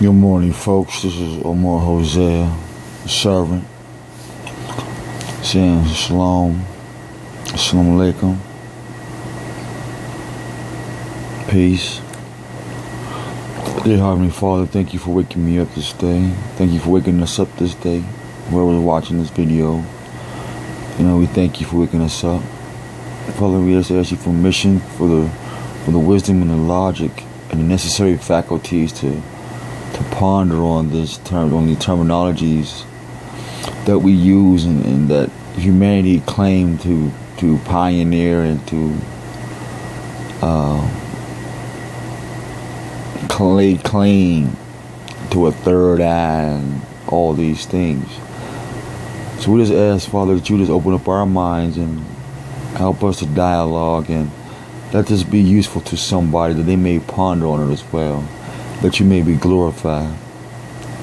Good morning, folks. This is Omar Hosea, the servant, saying shalom, assalamu alaikum, peace. Dear Heavenly Father, thank you for waking me up this day. Thank you for waking us up this day. Whoever's watching this video, we thank you for waking us up. Father, we just ask you for permission for the wisdom and the logic and the necessary faculties to ponder on the terminologies that we use and that humanity claimed to pioneer and to lay claim to a third eye and all these things. So we just ask, Father, that you just open up our minds and help us to dialogue and let this be useful to somebody that they may ponder on it as well, that you may be glorified.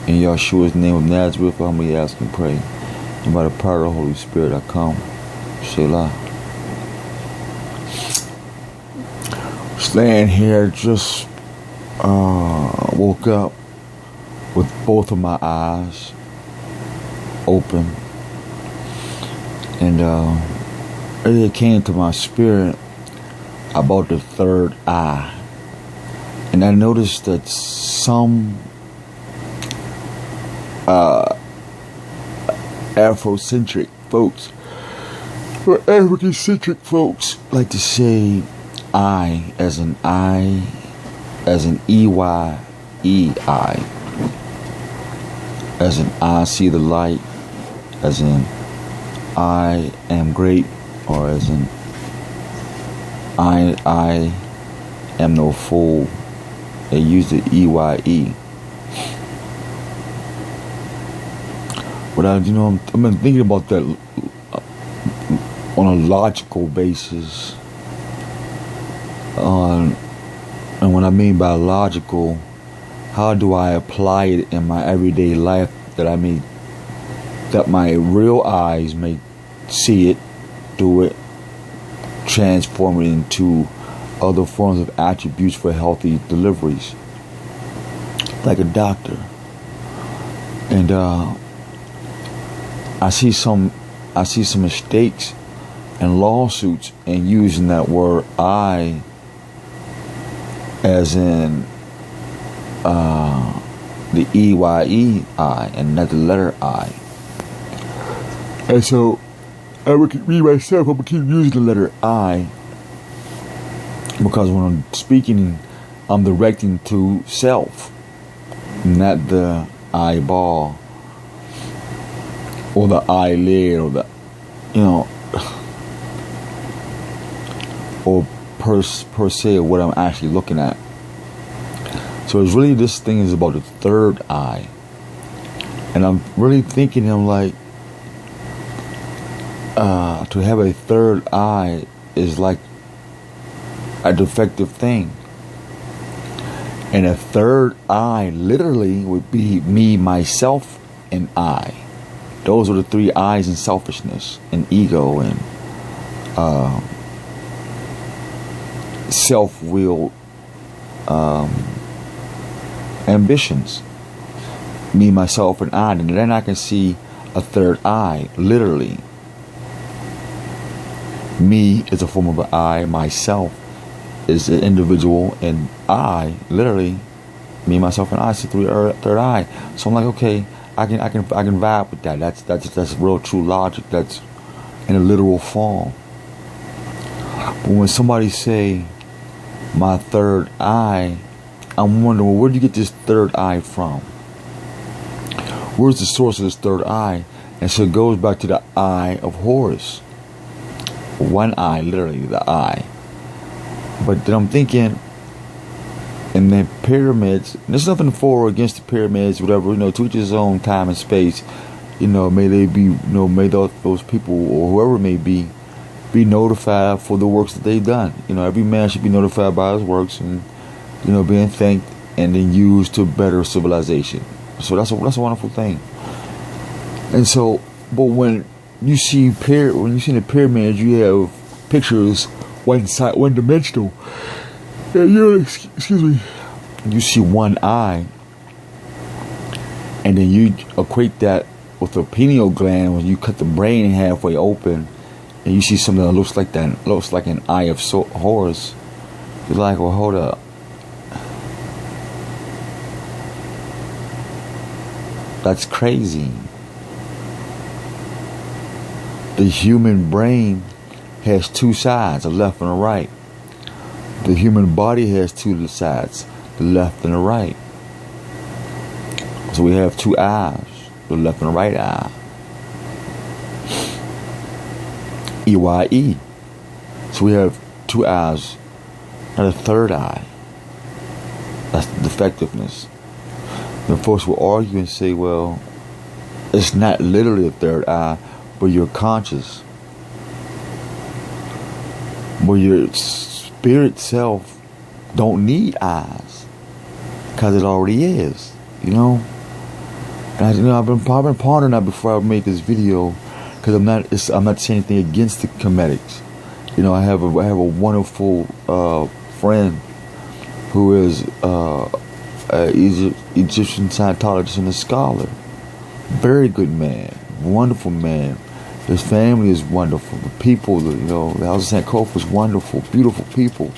In Yahshua's name of Nazareth, I humbly ask and pray. And by the power of the Holy Spirit, I come. Selah. Staying here, just woke up with both of my eyes open. And it came to my spirit about the third eye. And I noticed that some Afrocentric folks, or African-centric folks, like to say I as an E-Y-E-I, as in I see the light, as in I am great, or as in I am no fool. They use the E-Y-E. But I've been thinking about that on a logical basis. And what I mean by logical, how do I apply it in my everyday life that my real eyes may see it, do it, transform it into other forms of attributes for healthy deliveries, like a doctor. And I see some mistakes and lawsuits in using that word I as in the E-Y-E-I and not the letter I. And so me myself, I'm gonna keep using the letter I, because when I'm speaking, I'm directing to self, not the eyeball or the eyelid or the, or per se what I'm actually looking at. So it's really, this thing is about the third eye. And I'm really thinking, I'm like, to have a third eye is like a defective thing. And a third eye literally would be me, myself, and I. Those are the three eyes in selfishness and ego and self-willed ambitions. Me, myself, and I. And then I can see a third eye, literally. Me is a form of an I, myself is an individual, and I, literally, me, myself, and I, see through the third eye. So I'm like, okay, I can vibe with that. That's real true logic. That's in a literal form. But when somebody say my third eye, I'm wondering, well, where do you get this third eye from? Where's the source of this third eye? And so it goes back to the eye of Horus. One eye, literally, the eye. But then I'm thinking, in the pyramids, and there's nothing for or against the pyramids, whatever, to each his own time and space. May they be, may those people or whoever it may be notified for the works that they've done. Every man should be notified by his works and, being thanked and then used to better civilization. So that's a wonderful thing. And so, but when you see the pyramids, you have pictures one dimensional. And excuse me. You see one eye, And then you equate that with the pineal gland when you cut the brain halfway open, and you see something that looks like an eye of Horus. You're like, well, hold up. That's crazy. The human brain has two sides, a left and a right. The human body has two sides, the left and the right. So we have two eyes, the left and the right eye. EYE. So we have two eyes and a third eye. That's defectiveness. And folks will argue and say, well, it's not literally a third eye, but you're conscious. But your spirit self don't need eyes, because it already is, you know. And I've been pondering that before I made this video, because I'm not saying anything against the Comedics. You know, I have a wonderful friend who is Egyptian Scientologist and a scholar. Very good man, wonderful man. His family is wonderful. The people, you know, the House of Sankofa is wonderful, beautiful people.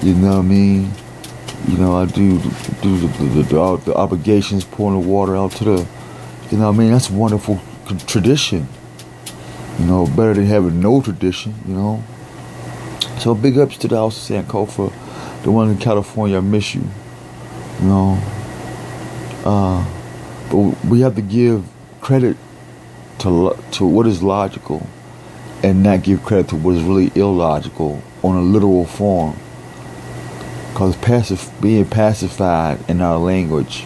You know what I mean? You know, I do the obligations, pouring the water out to the, you know what I mean? That's a wonderful tradition. You know, better than having no tradition, you know. So big ups to the House of Sankofa, the one in California. I miss you. You know. But we have to give credit to what is logical, and not give credit to what is really illogical on a literal form. Because being pacified in our language,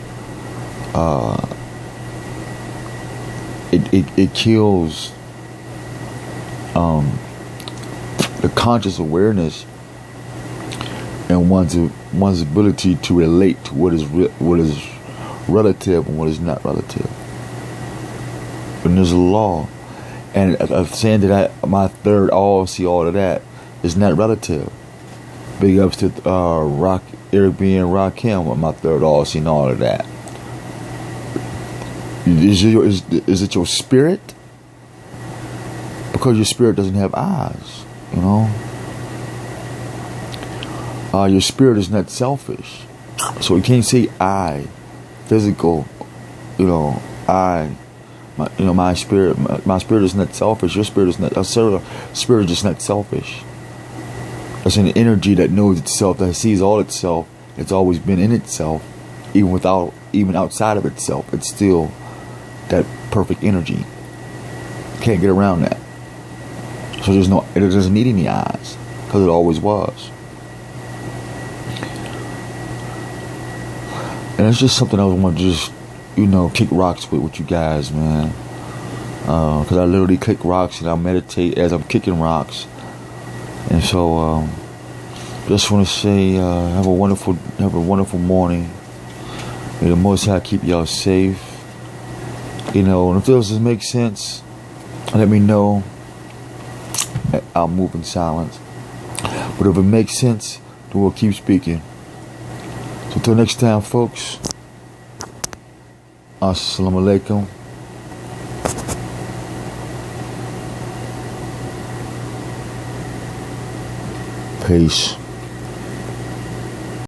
it kills the conscious awareness and one's ability to relate to what is relative and what is not relative. And there's a law, and saying that my third all see all of that is not relative. Big ups to Eric B and Rakim, my third all seeing all of that. Is it your spirit? Because your spirit doesn't have eyes, you know. Your spirit is not selfish, so you can't say I, physical, you know. My spirit is not selfish. Your spirit is not. Spirit is just not selfish. It's an energy that knows itself, that sees all itself. It's always been in itself, even outside of itself. It's still that perfect energy. Can't get around that. So it doesn't need any eyes, because it always was. And it's just something I want to just, you know, kick rocks with you guys, man. Because I literally kick rocks and I meditate as I'm kicking rocks. And so, just want to say, have a wonderful morning. May the Most High keep y'all safe. You know, and if this doesn't make sense, let me know. I'll move in silence. But if it makes sense, then we'll keep speaking. So until next time, folks. Assalamu alaikum. Peace.